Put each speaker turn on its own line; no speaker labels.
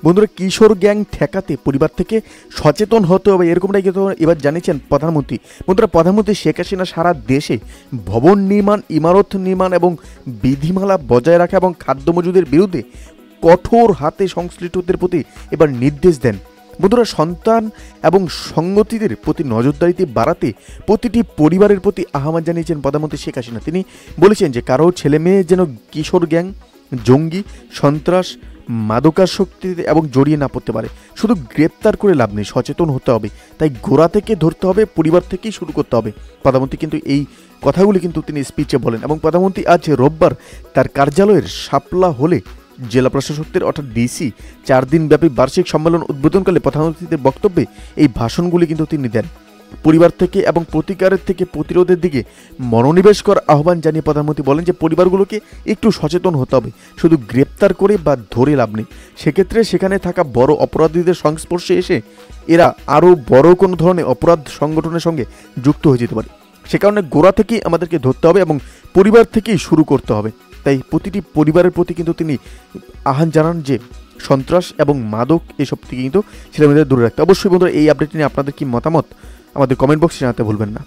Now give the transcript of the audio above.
বন্ধুরা, কিশোর গ্যাং ঠেকাতে পরিবার থেকে সচেতন হতে হবে, এরকমটাই কিন্তু এবার জানিয়েছেন প্রধানমন্ত্রী। বন্ধুরা, প্রধানমন্ত্রী শেখ হাসিনা সারা দেশে ভবন নির্মাণ, ইমারত নির্মাণ এবং বিধিমালা বজায় রাখা এবং খাদ্য মজুদের বিরুদ্ধে কঠোর হাতে সংশ্লিষ্টদের প্রতি এবার নির্দেশ দেন। বন্ধুরা, সন্তান এবং সঙ্গতিদের প্রতি নজরদারিতে বাড়াতে প্রতিটি পরিবারের প্রতি আহ্বান জানিয়েছেন প্রধানমন্ত্রী শেখ হাসিনা। তিনি বলেছেন যে কারো ছেলে মেয়ে যেন কিশোর গ্যাং, জঙ্গি, সন্ত্রাস, মাদকাসক্তিতে এবং জড়িয়ে না পড়তে পারে। শুধু গ্রেপ্তার করে লাভ নেই, সচেতন হতে হবে। তাই গোড়া থেকে ধরতে হবে, পরিবার থেকেই শুরু করতে হবে। প্রধানমন্ত্রী কিন্তু এই কথাগুলি কিন্তু তিনি স্পিচে বলেন। এবং প্রধানমন্ত্রী আজ রোববার তার কার্যালয়ের শাপলা হলে জেলা প্রশাসকদের অর্থাৎ ডিসি 4 দিনব্যাপী বার্ষিক সম্মেলন উদ্বোধনকালে প্রধানমন্ত্রীদের বক্তব্যে এই ভাষণগুলি কিন্তু তিনি দেন। পরিবার থেকে এবং প্রতিকারের থেকে প্রতিরোধের দিকে মনোনিবেশ করার আহ্বান জানিয়ে প্রধানমন্ত্রী বলেন যে পরিবারগুলোকে একটু সচেতন হতে হবে। শুধু গ্রেপ্তার করে বা ধরে লাভ নেই, সেক্ষেত্রে সেখানে থাকা বড় অপরাধীদের সংস্পর্শে এসে এরা আরও বড় কোনো ধরনের অপরাধ সংগঠনের সঙ্গে যুক্ত হয়ে যেতে পারে। সে কারণে গোড়া থেকেই আমাদেরকে ধরতে হবে এবং পরিবার থেকেই শুরু করতে হবে। তাই প্রতিটি পরিবারের প্রতি কিন্তু তিনি আহ্বান জানান যে সন্ত্রাস এবং মাদক এসব থেকে কিন্তু ছেলেমেয়েদের দূরে রাখতে। অবশ্যই বন্ধুরা, এই আপডেট নিয়ে আপনাদের কি মতামত আমাদের কমেন্ট বক্সে জানাতে ভুলবেন না।